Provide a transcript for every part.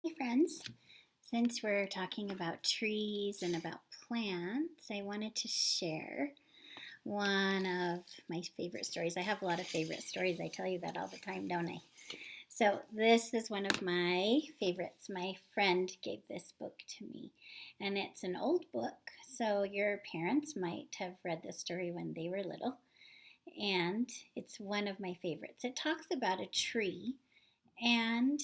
Hey friends, since we're talking about trees and about plants, I wanted to share one of my favorite stories. I have a lot of favorite stories. I tell you that all the time, don't I? So, this is one of my favorites. My friend gave this book to me, and it's an old book. So, your parents might have read this story when they were little, and it's one of my favorites. It talks about a tree and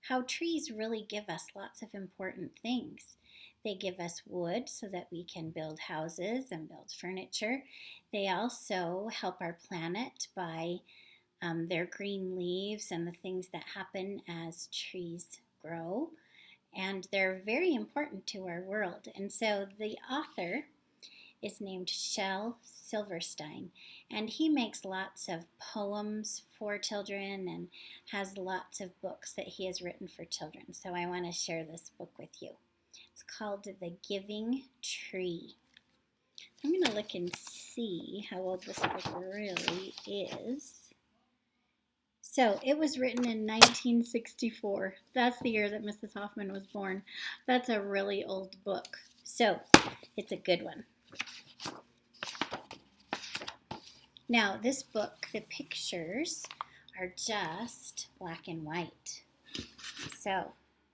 how trees really give us lots of important things. They give us wood so that we can build houses and build furniture. They also help our planet by their green leaves and the things that happen as trees grow. And they're very important to our world. And so the author is named Shel Silverstein, and he makes lots of poems for children and has lots of books that he has written for children. So I want to share this book with you. It's called The Giving Tree. I'm going to look and see how old this book really is. So it was written in 1964. That's the year that Mrs. Hoffman was born. That's a really old book. So it's a good one. Now, this book, the pictures are just black and white. So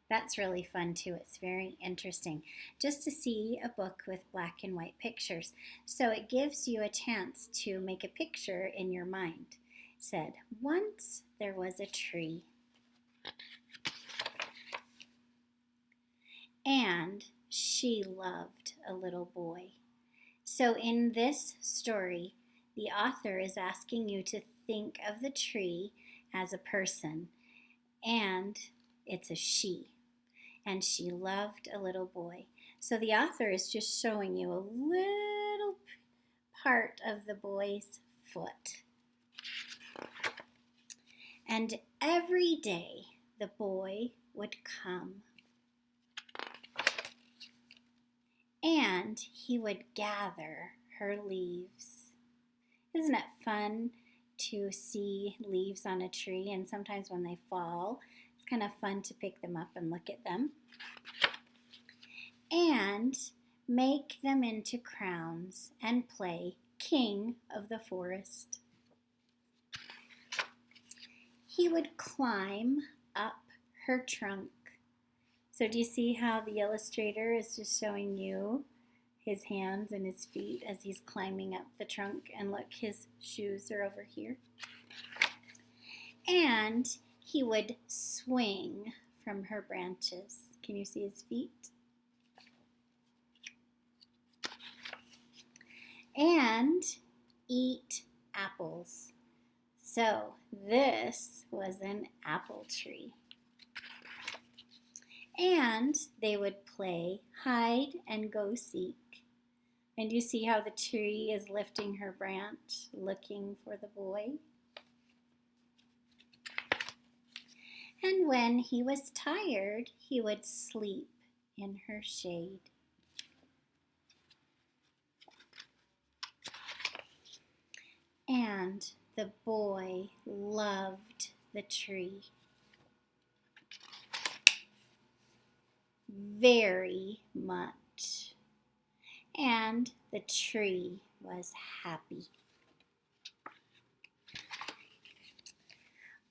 that's really fun too. It's very interesting just to see a book with black and white pictures. So it gives you a chance to make a picture in your mind. It said, once there was a tree, and she loved a little boy. So in this story, the author is asking you to think of the tree as a person, and it's a she, and she loved a little boy. So the author is just showing you a little part of the boy's foot. And every day the boy would come, and he would gather her leaves. Isn't it fun to see leaves on a tree? And sometimes when they fall, it's kind of fun to pick them up and look at them. And make them into crowns and play king of the forest. He would climb up her trunk. So do you see how the illustrator is just showing you his hands and his feet as he's climbing up the trunk? And look, his shoes are over here. And he would swing from her branches. Can you see his feet? And eat apples. So this was an apple tree. And they would play hide and go seek. And you see how the tree is lifting her branch, looking for the boy? And when he was tired, he would sleep in her shade. And the boy loved the tree very much. And the tree was happy.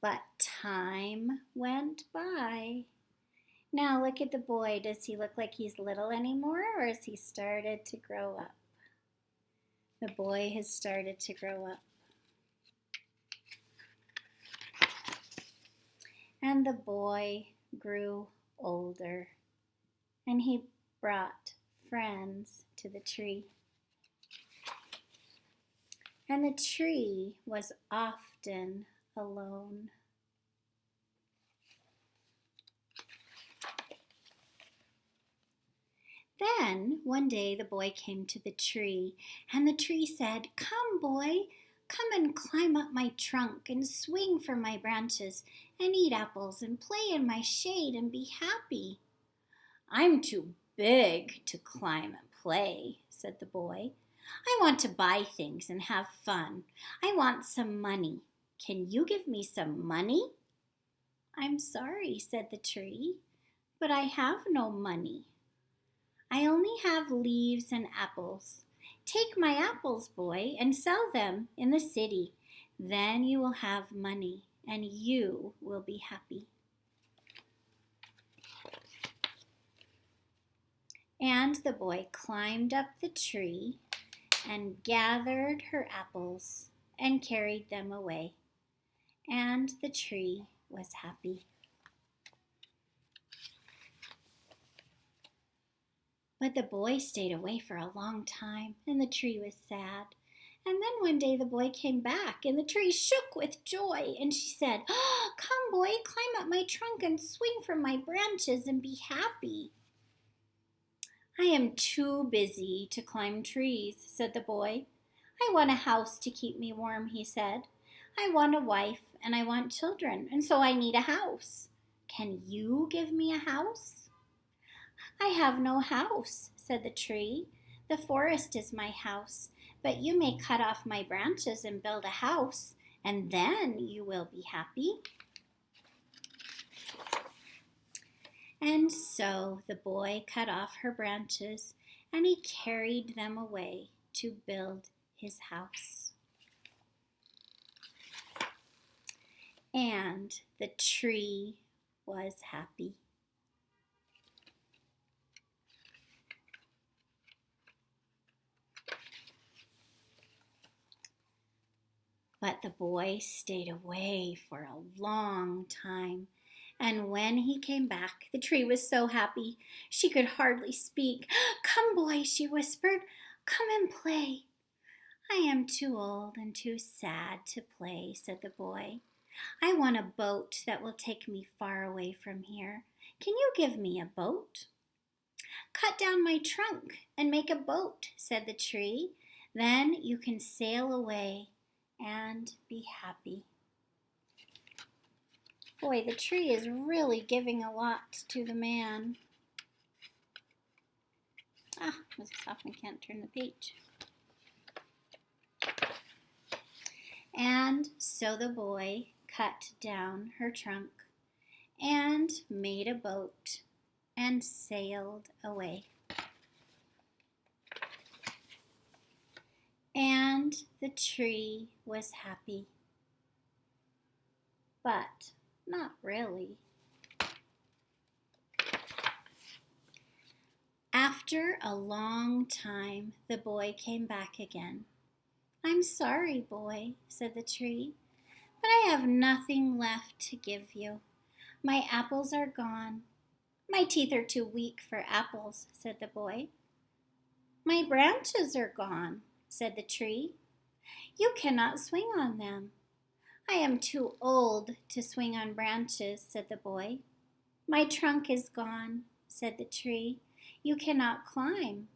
But time went by. Now look at the boy. Does he look like he's little anymore, or has he started to grow up? The boy has started to grow up. And the boy grew older, and he brought friends to the tree. And the tree was often alone. Then one day the boy came to the tree, and the tree said, "Come, boy, come and climb up my trunk and swing from my branches and eat apples and play in my shade and be happy." "I'm too big to climb and play," said the boy. "I want to buy things and have fun. I want some money. Can you give me some money?" "I'm sorry," said the tree, But I have no money. I only have leaves and apples. Take my apples, boy, and sell them in the city. Then you will have money, and you will be happy. And the boy climbed up the tree and gathered her apples and carried them away. And the tree was happy. But the boy stayed away for a long time, and the tree was sad. And then one day the boy came back, and the tree shook with joy, and she said, "Oh, come, boy, climb up my trunk and swing from my branches and be happy." "I am too busy to climb trees," said the boy. "I want a house to keep me warm," he said. "I want a wife and I want children, and so I need a house. Can you give me a house?" "I have no house," said the tree. "The forest is my house, but you may cut off my branches and build a house, and then you will be happy." And so the boy cut off her branches, and he carried them away to build his house. And the tree was happy. But the boy stayed away for a long time, and when he came back, the tree was so happy she could hardly speak. "Come, boy," she whispered, "come and play." "I am too old and too sad to play," said the boy. "I want a boat that will take me far away from here. Can you give me a boat?" "Cut down my trunk and make a boat," said the tree. "Then you can sail away and be happy." Boy, the tree is really giving a lot to the man. Mrs. Hoffman can't turn the page. And so the boy cut down her trunk and made a boat and sailed away. And the tree was happy. But not really. After a long time, the boy came back again. "I'm sorry, boy," said the tree, "but I have nothing left to give you. My apples are gone." "My teeth are too weak for apples," said the boy. "My branches are gone," said the tree. "You cannot swing on them." "I am too old to swing on branches," said the boy. "My trunk is gone," said the tree. "You cannot climb."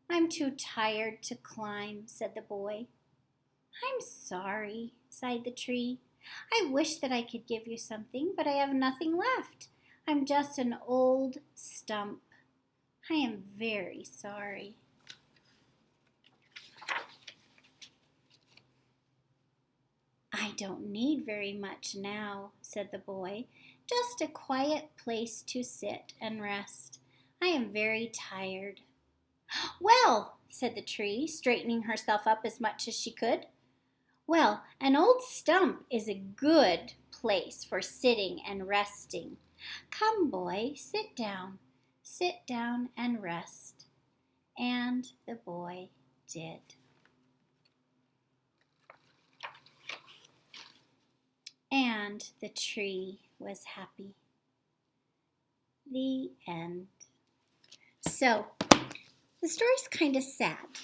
"I'm too tired to climb," said the boy. "I'm sorry," sighed the tree. "I wish that I could give you something, but I have nothing left. I'm just an old stump. I am very sorry." "I don't need very much now," said the boy. "Just a quiet place to sit and rest. I am very tired." "Well," said the tree, straightening herself up as much as she could. "Well, an old stump is a good place for sitting and resting. Come, boy, sit down and rest." And the boy did. And the tree was happy. The end. So, the story's kind of sad,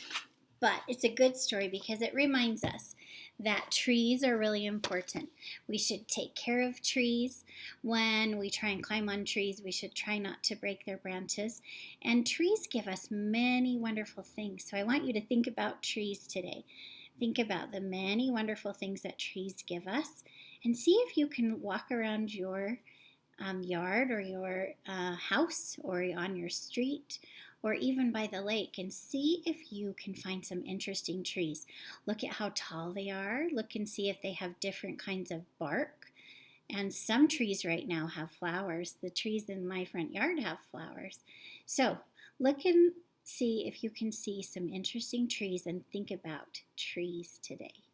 but it's a good story because it reminds us that trees are really important. We should take care of trees. When we try and climb on trees, we should try not to break their branches. And trees give us many wonderful things. So I want you to think about trees today. Think about the many wonderful things that trees give us, and see if you can walk around your yard or your house or on your street or even by the lake and see if you can find some interesting trees. Look at how tall they are. Look and see if they have different kinds of bark And some trees right now have flowers. The trees in my front yard have flowers. So look and see if you can see some interesting trees and think about trees today.